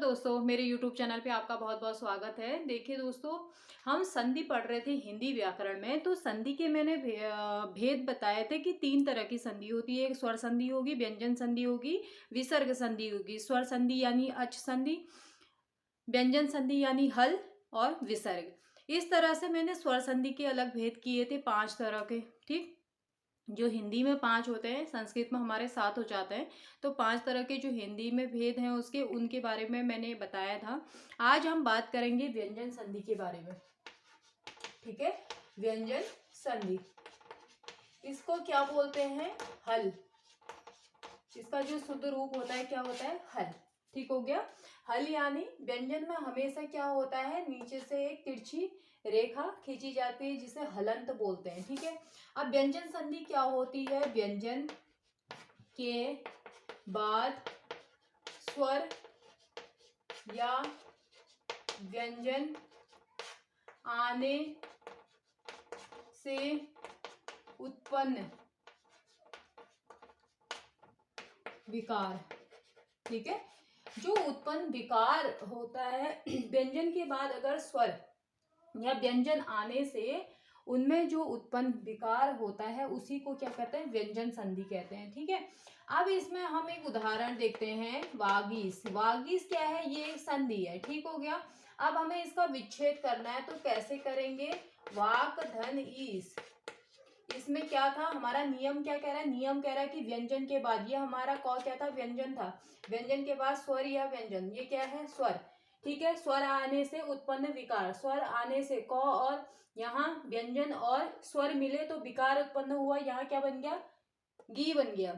दोस्तों, मेरे YouTube channel पे आपका बहुत बहुत स्वागत है। देखिए दोस्तों, हम संधि पढ़ रहे थे हिंदी व्याकरण में। तो संधि के मैंने भेद बताए थे कि 3 तरह की संधि होती है। एक स्वर संधि होगी, व्यंजन संधि होगी, विसर्ग संधि होगी। स्वर संधि यानी अच संधि, व्यंजन संधि यानी हल और विसर्ग। इस तरह से मैंने स्वर संधि के अलग भेद किए थे 5 तरह के। ठीक, जो हिंदी में 5 होते हैं, संस्कृत में हमारे 7 हो जाते हैं। तो 5 तरह के जो हिंदी में भेद हैं उसके उनके बारे में मैंने बताया था। आज हम बात करेंगे व्यंजन संधि के बारे में। ठीक है, व्यंजन संधि, इसको क्या बोलते हैं? हल। इसका जो शुद्ध रूप होता है क्या होता है? हल। ठीक हो गया। हल यानी व्यंजन में हमेशा क्या होता है, नीचे से एक तिरछी रेखा खींची जाती है जिसे हलंत बोलते हैं। ठीक है, अब व्यंजन संधि क्या होती है? व्यंजन के बाद स्वर या व्यंजन आने से उत्पन्न विकार। ठीक है, जो उत्पन्न विकार होता है व्यंजन के बाद अगर स्वर या व्यंजन आने से उनमें जो उत्पन्न विकार होता है उसी को क्या कहते हैं? व्यंजन संधि कहते हैं। ठीक है, अब इसमें हम एक उदाहरण देखते हैं। वागीश। वागीश क्या है? ये एक संधि है। ठीक हो गया। अब हमें इसका विच्छेद करना है, तो कैसे करेंगे? वाक धन ईस। इसमें क्या था हमारा नियम? क्या कह रहा है? नियम कह रहा है कि व्यंजन के बाद, ये हमारा कौ क्या था? व्यंजन था। व्यंजन के बाद स्वर या व्यंजन, ये क्या है? स्वर। ठीक है, स्वर आने से उत्पन्न विकार। स्वर आने से क और यहाँ व्यंजन और स्वर मिले तो विकार उत्पन्न हुआ। यहाँ क्या बन गया? गी बन गया।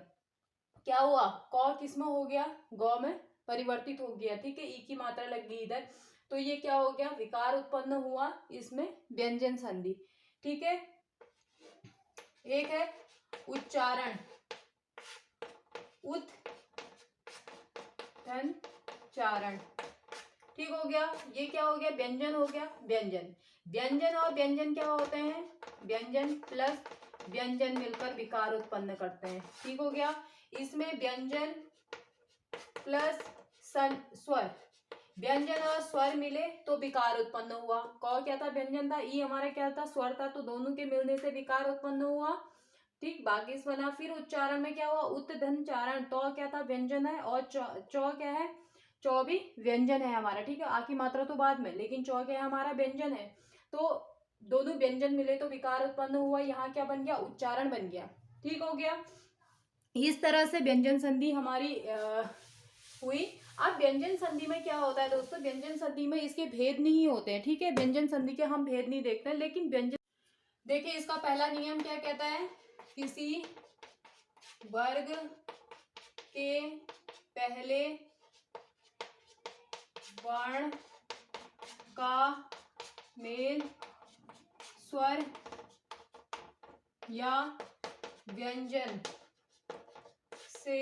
क्या हुआ? क किसमें हो गया? गौ में परिवर्तित हो गया। ठीक है, ई की मात्रा लग गई इधर, तो ये क्या हो गया? विकार उत्पन्न हुआ, इसमें व्यंजन संधि। ठीक है, एक है उच्चारण, उत धन चारण। ठीक हो गया। ये क्या हो गया? व्यंजन हो गया। व्यंजन, व्यंजन और व्यंजन क्या होते हैं? व्यंजन प्लस व्यंजन मिलकर विकार उत्पन्न करते हैं। ठीक हो गया। इसमें व्यंजन प्लस स्वर, व्यंजन और स्वर मिले तो विकार उत्पन्न हुआ। क क्या था? व्यंजन था। ई हमारा क्या था? स्वर था। तो दोनों के मिलने से विकार उत्पन्न हुआ। ठीक, बाकी बना। फिर उच्चारण में क्या हुआ? उत धन चारण। तो क्या था? व्यंजन है, और चौ क्या है? चौ भी व्यंजन है हमारा। ठीक है, आ की मात्रा तो बाद में, लेकिन चौ क्या है? हमारा व्यंजन है। तो दोनों व्यंजन मिले तो विकार उत्पन्न हुआ। यहाँ क्या बन गया? उच्चारण बन गया। ठीक हो गया। इस तरह से व्यंजन संधि हमारी हुई। अब व्यंजन संधि में क्या होता है दोस्तों? व्यंजन संधि में इसके भेद नहीं होते हैं। ठीक है, व्यंजन संधि के हम भेद नहीं देखते हैं, लेकिन व्यंजन, देखिए इसका पहला नियम क्या कहता है? किसी वर्ग के पहले वर्ण का मेल स्वर या व्यंजन से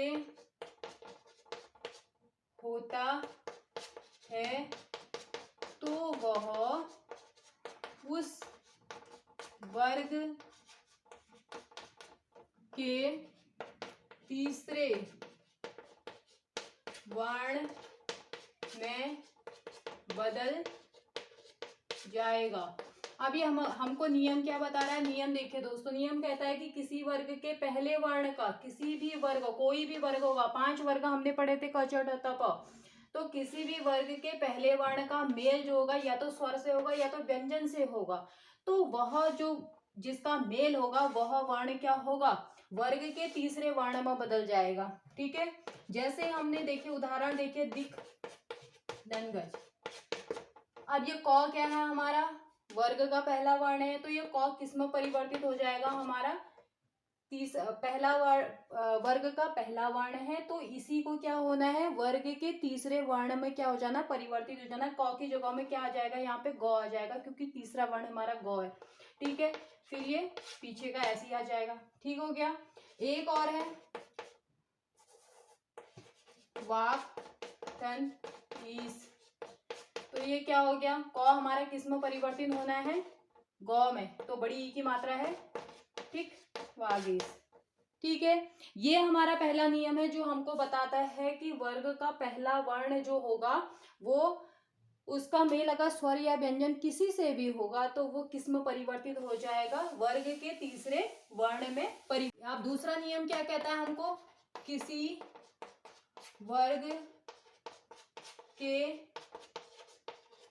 होता है तो वह उस वर्ग के तीसरे वर्ण में बदल जाएगा। अभी हमको नियम क्या बता रहा है? नियम देखिए दोस्तों, नियम कहता है कि किसी वर्ग के पहले वर्ण का, किसी भी वर्ग, कोई भी वर्ग होगा, 5 वर्ग हमने पढ़े थे क छ ठ त प, तो किसी भी वर्ग के पहले वर्ण का मेल जो होगा या तो स्वर से होगा या तो व्यंजन से होगा। तो वह जो जिसका मेल होगा वह वर्ण क्या होगा? वर्ग के तीसरे वर्ण में बदल जाएगा। ठीक है, जैसे हमने देखे उदाहरण देखे, दिख दनगज। अब ये क क्या है? हमारा वर्ग का पहला वर्ण है, तो ये क किस में परिवर्तित हो जाएगा? हमारा पहला वर्ग का पहला वर्ण है, तो इसी को क्या होना है? वर्ग के तीसरे वर्ण में क्या हो जाना? परिवर्तित हो जाना। क की जगह में क्या आ जाएगा? यहाँ पे गौ आ जाएगा, क्योंकि तीसरा वर्ण हमारा गौ है। ठीक है, फिर ये पीछे का ऐसे ही आ जाएगा। ठीक हो गया। एक और है वाक तन ईस। तो ये क्या हो गया? क हमारा किस में परिवर्तित होना है? गौ में, तो बड़ी ई की मात्रा है। ठीक, वागीश। ठीक है, ये हमारा पहला नियम है जो हमको बताता है कि वर्ग का पहला वर्ण जो होगा वो उसका मेल अगर स्वर या व्यंजन किसी से भी होगा तो वो किस में परिवर्तित हो जाएगा, वर्ग के तीसरे वर्ण में अब दूसरा नियम क्या कहता है हमको, किसी वर्ग के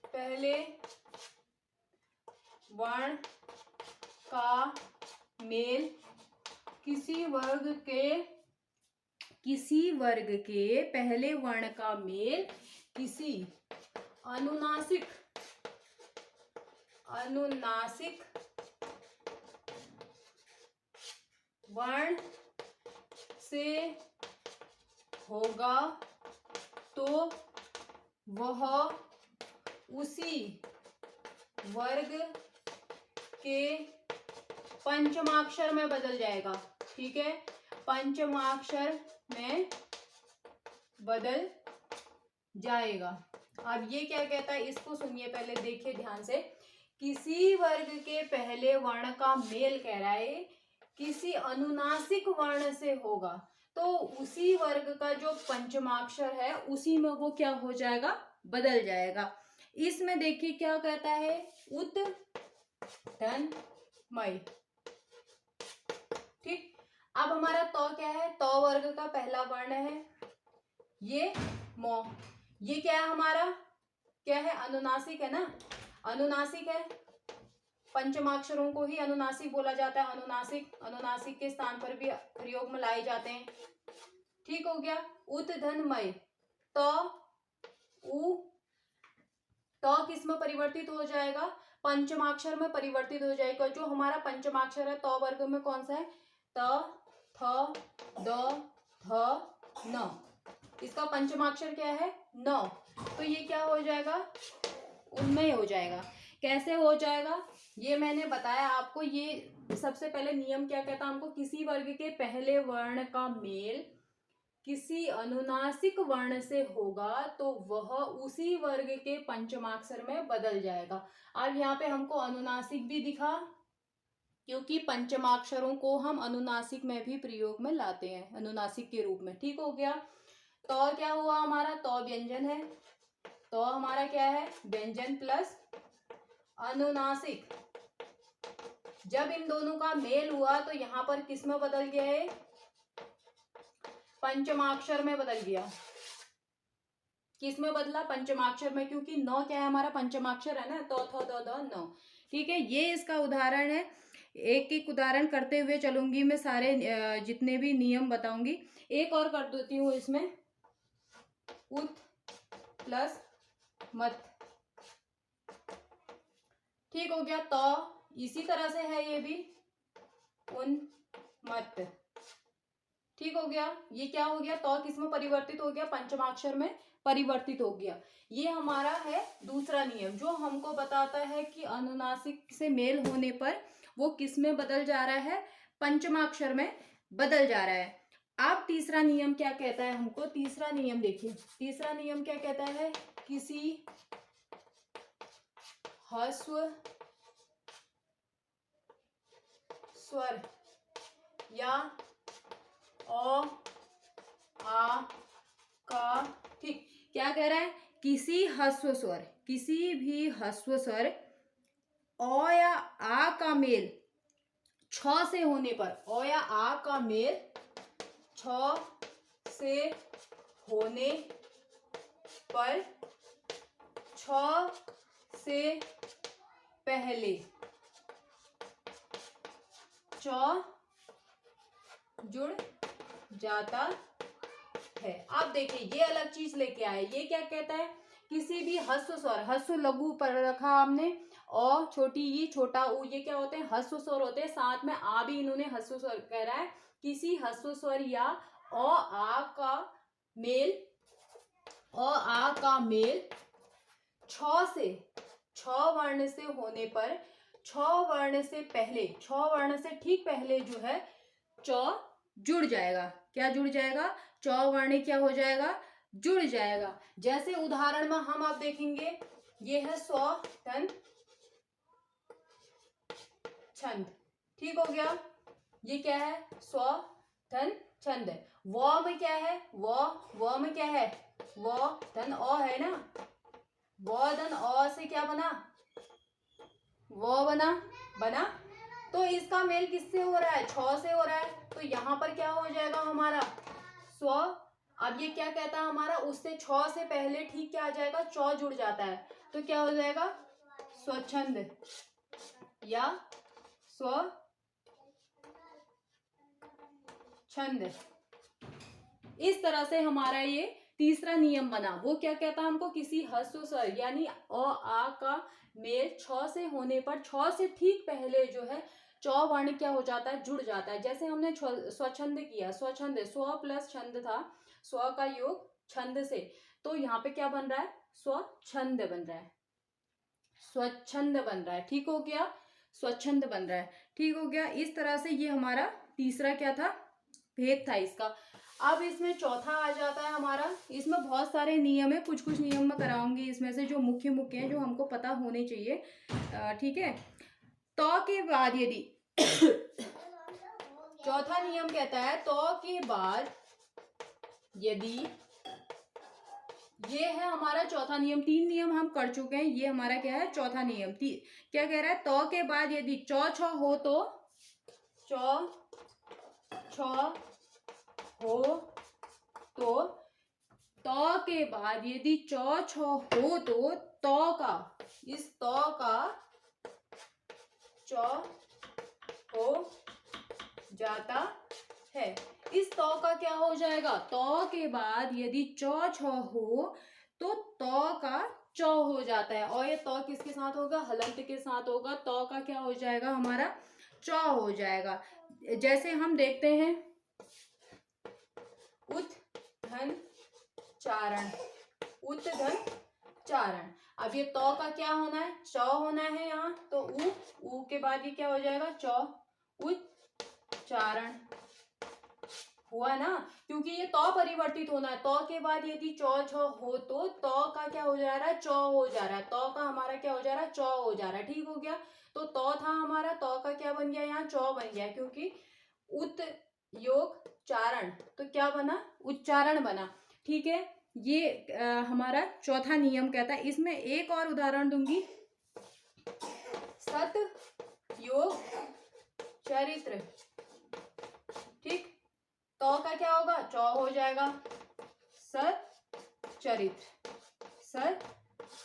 पहले वर्ण का मेल किसी वर्ग के पहले वर्ण का मेल किसी अनुनासिक वर्ण से होगा तो वह उसी वर्ग के पंचमाक्षर में बदल जाएगा। ठीक है, पंचमाक्षर में बदल जाएगा। अब ये क्या कहता है, इसको सुनिए पहले, देखिए ध्यान से। किसी वर्ग के पहले वर्ण का मेल कह रहा है किसी अनुनासिक वर्ण से होगा तो उसी वर्ग का जो पंचमाक्षर है उसी में वो क्या हो जाएगा, बदल जाएगा। इसमें देखिए क्या कहता है, उत धन मय। ठीक, अब हमारा तो क्या है, तो वर्ग का पहला वर्ण है ये मो। ये क्या है हमारा, क्या है, अनुनासिक है ना, अनुनासिक है, पंचमाक्षरों को ही अनुनासिक बोला जाता है। अनुनासिक के स्थान पर भी प्रयोग में लाए जाते हैं। ठीक हो गया, उत धन मय। तो उ तो किस में परिवर्तित हो जाएगा, पंचमाक्षर में परिवर्तित हो जाएगा। जो हमारा पंचमाक्षर है तो वर्ग में कौन सा है, त थ द ध न, इसका पंचमाक्षर क्या है, न। तो ये क्या हो जाएगा, उनमें हो जाएगा। कैसे हो जाएगा ये मैंने बताया आपको। ये सबसे पहले नियम क्या कहता है हमको, किसी वर्ग के पहले वर्ण का मेल किसी अनुनासिक वर्ण से होगा तो वह उसी वर्ग के पंचमाक्षर में बदल जाएगा। अब यहाँ पे हमको अनुनासिक भी दिखा क्योंकि पंचमाक्षरों को हम अनुनासिक में भी प्रयोग में लाते हैं, अनुनासिक के रूप में। ठीक हो गया, तो क्या हुआ हमारा, तो व्यंजन है, तो हमारा क्या है, व्यंजन प्लस अनुनासिक। जब इन दोनों का मेल हुआ तो यहाँ पर किस में बदल गया है, पंचमाक्षर में बदल गया। किस में बदला, पंचमाक्षर में, क्योंकि नौ क्या है हमारा, पंचमाक्षर है ना, तो थ द ध नौ। ठीक है, ये इसका उदाहरण है। एक एक उदाहरण करते हुए चलूंगी मैं, सारे जितने भी नियम बताऊंगी। एक और कर देती हूँ इसमें, उत प्लस मत। ठीक हो गया, तो इसी तरह से है ये भी, उन मत। ठीक हो गया, ये क्या हो गया, तो किस में परिवर्तित हो गया, पंचमाक्षर में परिवर्तित हो गया। ये हमारा है दूसरा नियम जो हमको बताता है कि अनुनासिक से मेल होने पर वो किस में बदल जा रहा है, पंचमाक्षर में बदल जा रहा है। अब तीसरा नियम क्या कहता है हमको, तीसरा नियम देखिए, तीसरा नियम क्या कहता है, किसी ह्रस्व स्वर या अ आ का, ठीक, क्या कह रहा है, किसी ह्रस्व स्वर, किसी भी ह्रस्व स्वर अ या आ का मेल छ से होने पर, अ या आ का मेल छ से होने पर छ से पहले च जुड़ जाता है। आप देखिए ये अलग चीज लेके आए। ये क्या कहता है, किसी भी ह्रस्व स्वर, ह्रस्व लघु पर रखा हमने, और छोटी ई छोटा ऊ, ये क्या होते हैं, ह्रस्व स्वर होते हैं। साथ में आ भी इन्होंने ह्रस्व स्वर कह रहा है। किसी ह्रस्व स्वर या अ आ का मेल, अ आ का मेल छ से, छ वर्ण से होने पर, छ वर्ण से पहले, छ वर्ण से ठीक पहले जो है च जुड़ जाएगा। क्या जुड़ जाएगा, च वर्ण क्या हो जाएगा, जुड़ जाएगा। जैसे उदाहरण में हम आप देखेंगे, ये है स्व धन छंद। ठीक हो गया, ये क्या है, स्व धन छंद। व में क्या है, व में क्या है, व धन अ है ना, व धन अ से क्या बना, वो बना। तो इसका मेल किससे हो रहा है, छ से हो रहा है। तो यहाँ पर क्या हो जाएगा हमारा स्व। अब ये क्या कहता है हमारा, उससे छ से पहले ठीक क्या आ जाएगा, चौ जुड़ जाता है। तो क्या हो जाएगा स्वच्छंद या स्व छंद। इस तरह से हमारा ये तीसरा नियम बना। वो क्या कहता है हमको, किसी ह्रस्व स्वर यानी अ आ का मेल छ से होने पर छ से ठीक पहले जो है चौ वर्ण क्या हो जाता है, जुड़ जाता है। जैसे हमने स्वच्छंद किया, स्वच्छंद स्व प्लस छंद था, स्व का योग छंद से, तो यहाँ पे क्या बन रहा है, स्वच्छंद बन रहा है, स्वच्छंद बन रहा है। ठीक हो गया, स्वच्छंद बन रहा है, ठीक हो गया। इस तरह से ये हमारा तीसरा क्या था, भेद था इसका। अब इसमें चौथा आ जाता है हमारा, इसमें बहुत सारे नियम है, कुछ कुछ नियम मैं कराऊंगी इसमें से जो मुख्य मुख्य हैं, जो हमको पता होने चाहिए। ठीक है। तो के बाद यदि चौथा नियम कहता है, तो के बाद यदि, ये है हमारा चौथा नियम। तीन नियम हम कर चुके हैं, ये हमारा क्या है, चौथा नियम। क्या कह रहा है, तो के बाद यदि चौ छ हो तो, चौ छ हो तो के बाद यदि चौ छ हो तो का, इस तो का चौ हो जाता है। इस तो का क्या हो जाएगा, तो के बाद यदि चौ छ हो तो का चौ हो जाता है। और ये तो किसके साथ होगा, हलंत के साथ होगा। तो का क्या हो जाएगा हमारा, चौ हो जाएगा। जैसे हम देखते हैं उत धन चारण, उत धन चारण। अब ये तो का क्या होना है, चौ होना है यहाँ, तो उ के बाद ये क्या हो जाएगा, चौ, उच्चारण हुआ ना, क्योंकि ये तो परिवर्तित होना है। तो के बाद यदि चौ छ हो तो का क्या हो जा रहा है, चौ हो जा रहा है। तो का हमारा क्या हो जा रहा है, चौ हो जा रहा है। ठीक हो गया। तो था हमारा, तो का क्या बन गया, यहाँ चौ बन गया, क्योंकि उत योग चारण, तो क्या बना, उच्चारण बना। ठीक है। ये हमारा चौथा नियम कहता है। इसमें एक और उदाहरण दूंगी, सत योग चरित्र। ठीक, तो का क्या होगा, चौ हो जाएगा, सत चरित्र, सत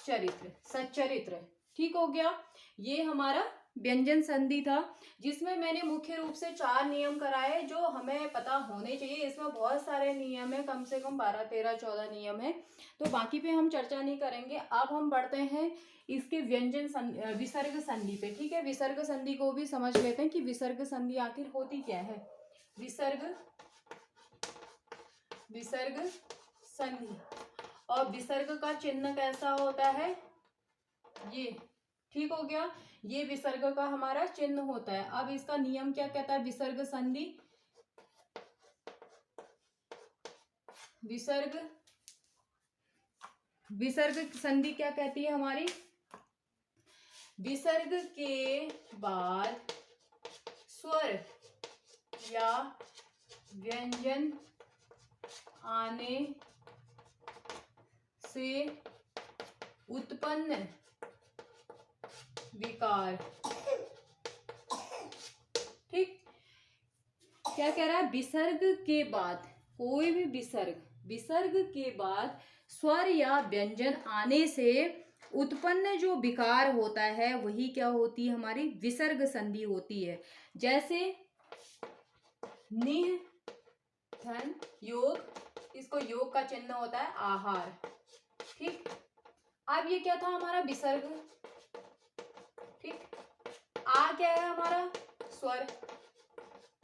चरित्र, सच्चरित्र। ठीक हो गया। ये हमारा व्यंजन संधि था, जिसमें मैंने मुख्य रूप से 4 नियम कराए जो हमें पता होने चाहिए। इसमें बहुत सारे नियम है, कम से कम 12, 13, 14 नियम है, तो बाकी पे हम चर्चा नहीं करेंगे। अब हम बढ़ते हैं इसके व्यंजन विसर्ग संधि पे। ठीक है, विसर्ग संधि को भी समझ लेते हैं कि विसर्ग संधि आखिर होती क्या है। विसर्ग संधि, और विसर्ग का चिन्ह कैसा होता है, ये। ठीक हो गया, ये विसर्ग का हमारा चिन्ह होता है। अब इसका नियम क्या कहता है, विसर्ग संधि, विसर्ग संधि क्या कहती है हमारी, विसर्ग के बाद स्वर या व्यंजन आने से उत्पन्न विकार। ठीक, क्या कह रहा है, विसर्ग के बाद, कोई भी विसर्ग के बाद स्वर या व्यंजन आने से उत्पन्न जो विकार होता है, वही क्या होती है हमारी विसर्ग संधि होती है। जैसे निह धन योग, इसको योग का चिन्ह होता है आहार। ठीक, अब ये क्या था हमारा विसर्ग। ठीक, आ क्या है हमारा स्वर।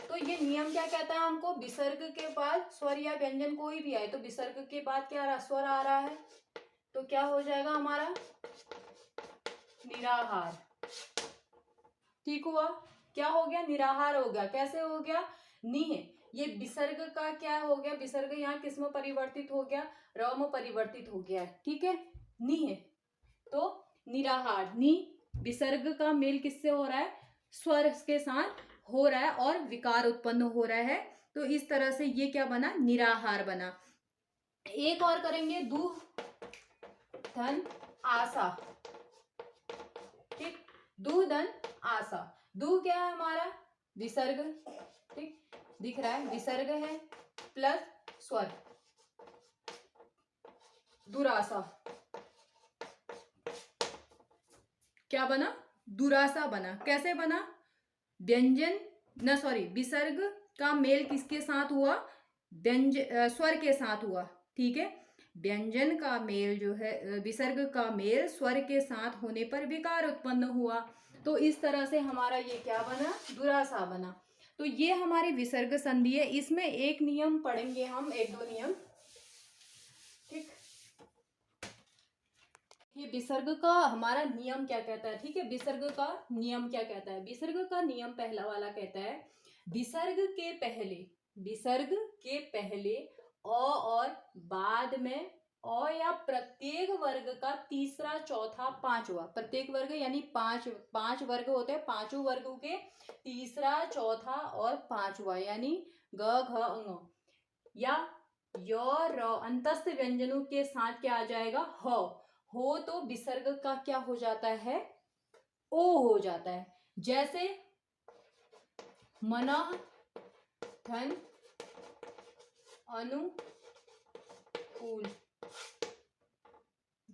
तो ये नियम क्या कहता है हमको, विसर्ग के बाद स्वर या व्यंजन कोई भी आए, तो विसर्ग के बाद क्या आ रहा, स्वर आ रहा है, तो क्या हो जाएगा हमारा निराहार। ठीक हुआ, क्या हो गया, निराहार हो गया। कैसे हो गया, निह, ये विसर्ग का क्या हो गया, विसर्ग यहाँ किस में परिवर्तित हो गया, र में परिवर्तित हो गया है। ठीक है, निह, तो निराहार, नी विसर्ग का मेल किससे हो रहा है, स्वर के साथ हो रहा है और विकार उत्पन्न हो रहा है, तो इस तरह से ये क्या बना, निराहार बना। एक और करेंगे, दु धन आसा। ठीक, दु धन आसा। दु क्या है हमारा, विसर्ग। ठीक, दिख रहा है, विसर्ग है प्लस स्वर, दुरासा। क्या बना, दुरासा बना। कैसे बना, व्यंजन न सॉरी विसर्ग का मेल किसके साथ हुआ, स्वर के साथ हुआ। ठीक है, व्यंजन का मेल जो है, विसर्ग का मेल स्वर के साथ होने पर विकार उत्पन्न हुआ। तो इस तरह से हमारा ये क्या बना, दुरासा बना। तो ये हमारी विसर्ग संधि है। इसमें एक नियम पढ़ेंगे हम, एक दो नियम। ठीक, ये विसर्ग का हमारा नियम क्या कहता है। ठीक है, विसर्ग का नियम क्या कहता है। विसर्ग का नियम पहला वाला कहता है, विसर्ग के पहले, विसर्ग के पहले अ और बाद में अ या प्रत्येक वर्ग का तीसरा चौथा पांचवा, प्रत्येक वर्ग यानी पांच पांच वर्ग होते हैं, पांचों वर्गों के तीसरा चौथा और पांचवा यानी ग घ ङ या य र अंतस्थ व्यंजनों के साथ क्या आ जाएगा, ह हो तो विसर्ग का क्या हो जाता है, ओ हो जाता है। जैसे मनः धन अनुकूल,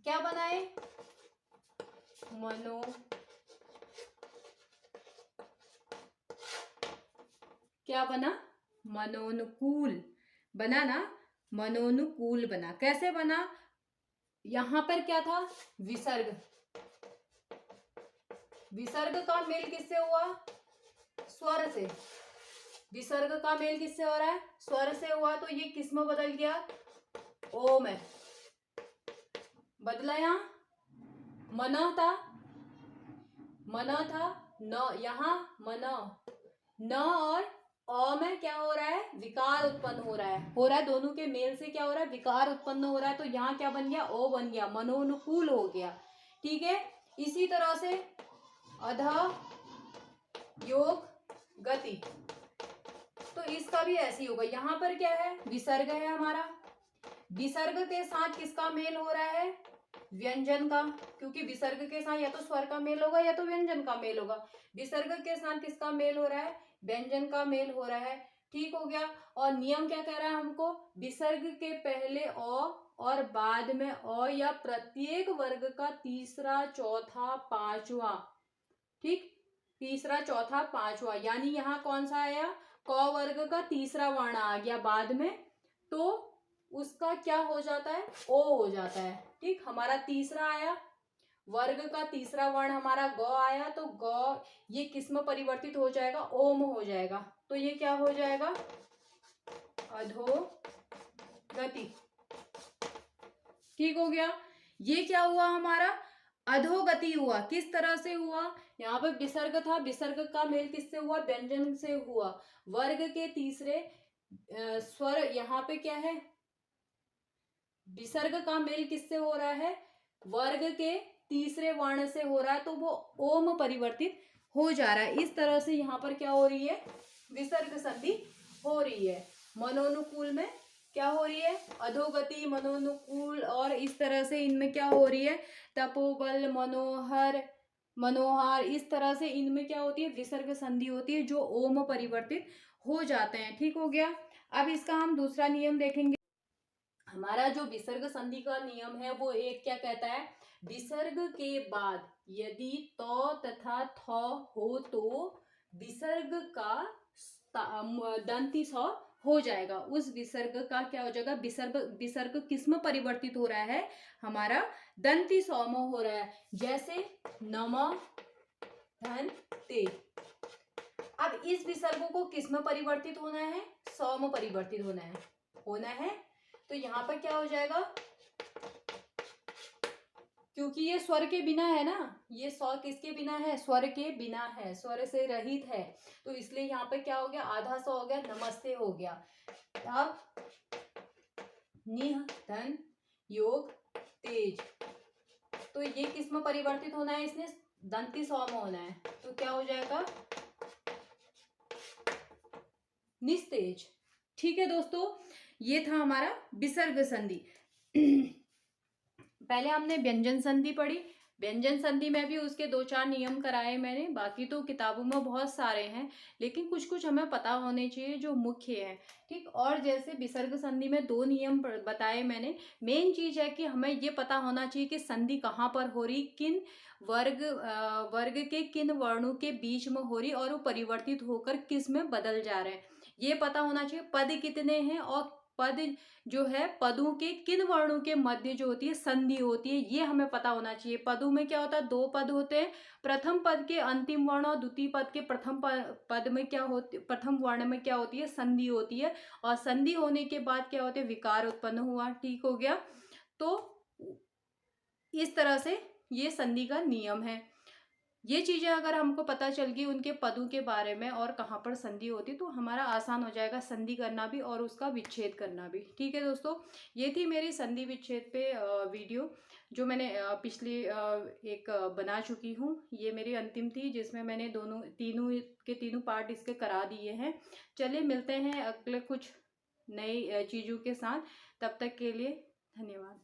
क्या बनाए, मनो, क्या बना, मनोनुकूल बना ना, मनोनुकूल बना। कैसे बना, यहां पर क्या था, विसर्ग, विसर्ग का मेल किससे हुआ, स्वर से। विसर्ग का मेल किससे हो रहा है, स्वर से हुआ। तो ये किस में बदल गया, ओ में बदला। यहां मन था, मन था न, यहां मन न, और अ में क्या हो रहा है, विकार उत्पन्न हो रहा है दोनों के मेल से क्या हो रहा है, विकार उत्पन्न हो रहा है। तो यहाँ क्या बन गया, ओ बन गया, मनोनुकूल हो गया। ठीक है, इसी तरह से अध योग गति, तो इसका भी ऐसे ही होगा। यहाँ पर क्या है, विसर्ग है हमारा, विसर्ग के साथ किसका मेल हो रहा है, व्यंजन का, क्योंकि विसर्ग के साथ या तो स्वर का मेल होगा या तो व्यंजन का मेल होगा। विसर्ग के साथ किसका मेल हो रहा है, व्यंजन का मेल हो रहा है। ठीक हो गया। और नियम क्या कह रहा है हमको, विसर्ग के पहले अ और बाद में अ या प्रत्येक वर्ग का तीसरा चौथा पांचवा। ठीक, तीसरा चौथा पांचवा, यानी यहाँ कौन सा आया, क वर्ग का तीसरा वर्ण आ गया बाद में, तो उसका क्या हो जाता है, ओ हो जाता है। ठीक, हमारा तीसरा आया, वर्ग का तीसरा वर्ण हमारा ग आया, तो ग ये किस में परिवर्तित हो जाएगा, ओ में हो जाएगा। तो ये क्या हो जाएगा, अधोगति। ठीक हो गया। ये क्या हुआ हमारा, अधोगति हुआ। किस तरह से हुआ, यहाँ पर विसर्ग था, विसर्ग का मेल किससे हुआ, व्यंजन से हुआ। वर्ग के तीसरे स्वर, यहाँ पे क्या है, विसर्ग का मेल किससे हो रहा है, वर्ग के तीसरे वर्ण से हो रहा है, तो वो ओम परिवर्तित हो जा रहा है। इस तरह से यहाँ पर क्या हो रही है, विसर्ग संधि हो रही है। मनोनुकूल में क्या हो रही है, अधोगति, मनोनुकूल, और इस तरह से इनमें क्या हो रही है, तपोबल, मनोहर, मनोहार, इस तरह से इनमें क्या होती है, विसर्ग संधि होती है, जो ओम परिवर्तित हो जाते हैं। ठीक हो गया। अब इसका हम दूसरा नियम देखेंगे। हमारा जो विसर्ग संधि का नियम है वो एक क्या कहता है, विसर्ग के बाद यदि तो तथा थ हो तो विसर्ग का दंती स हो जाएगा। उस विसर्ग का क्या हो जाएगा, विसर्ग, विसर्ग किस में परिवर्तित हो रहा है, हमारा दंती स में हो रहा है। जैसे नम धन ते, अब इस विसर्ग को किस में परिवर्तित होना है, स में परिवर्तित होना है। तो यहाँ पर क्या हो जाएगा, क्योंकि ये स्वर के बिना है ना, ये स्वर किसके बिना है, स्वर के बिना है, स्वर से रहित है, तो इसलिए यहाँ पे क्या हो गया, आधा स हो गया, नमस्ते हो गया। अब निह धन योग तेज, तो ये किस में परिवर्तित होना है, इसने दंती स में होना है, तो क्या हो जाएगा, निस्तेज। ठीक है दोस्तों, ये था हमारा विसर्ग संधि। पहले हमने व्यंजन संधि पढ़ी। व्यंजन संधि में भी उसके 2-4 नियम कराए मैंने, बाकी तो किताबों में बहुत सारे हैं, लेकिन कुछ कुछ हमें पता होने चाहिए जो मुख्य है। ठीक, और जैसे विसर्ग संधि में 2 नियम बताए मैंने। मेन चीज है कि हमें ये पता होना चाहिए कि संधि कहाँ पर हो रही, किन वर्ग के किन वर्णों के बीच में हो रही, और वो परिवर्तित होकर किस में बदल जा रहे हैं, ये पता होना चाहिए। पद कितने हैं, और पद जो है पदों के किन वर्णों के मध्य जो होती है संधि होती है, ये हमें पता होना चाहिए। पदों में क्या होता है, 2 पद होते हैं, प्रथम पद के अंतिम वर्ण और द्वितीय पद के प्रथम पद में क्या होती, प्रथम वर्ण में क्या होती है, संधि होती है। और संधि होने के बाद क्या होते हैं, विकार उत्पन्न हुआ। ठीक हो गया। तो इस तरह से ये संधि का नियम है। ये चीजें अगर हमको पता चल गई उनके पदों के बारे में और कहाँ पर संधि होती, तो हमारा आसान हो जाएगा संधि करना भी और उसका विच्छेद करना भी। ठीक है दोस्तों, ये थी मेरी संधि विच्छेद पे वीडियो, जो मैंने पिछली एक बना चुकी हूँ। ये मेरी अंतिम थी, जिसमें मैंने तीनों पार्ट इसके करा दिए हैं। चलिए मिलते हैं अगले कुछ नई चीज़ों के साथ, तब तक के लिए धन्यवाद।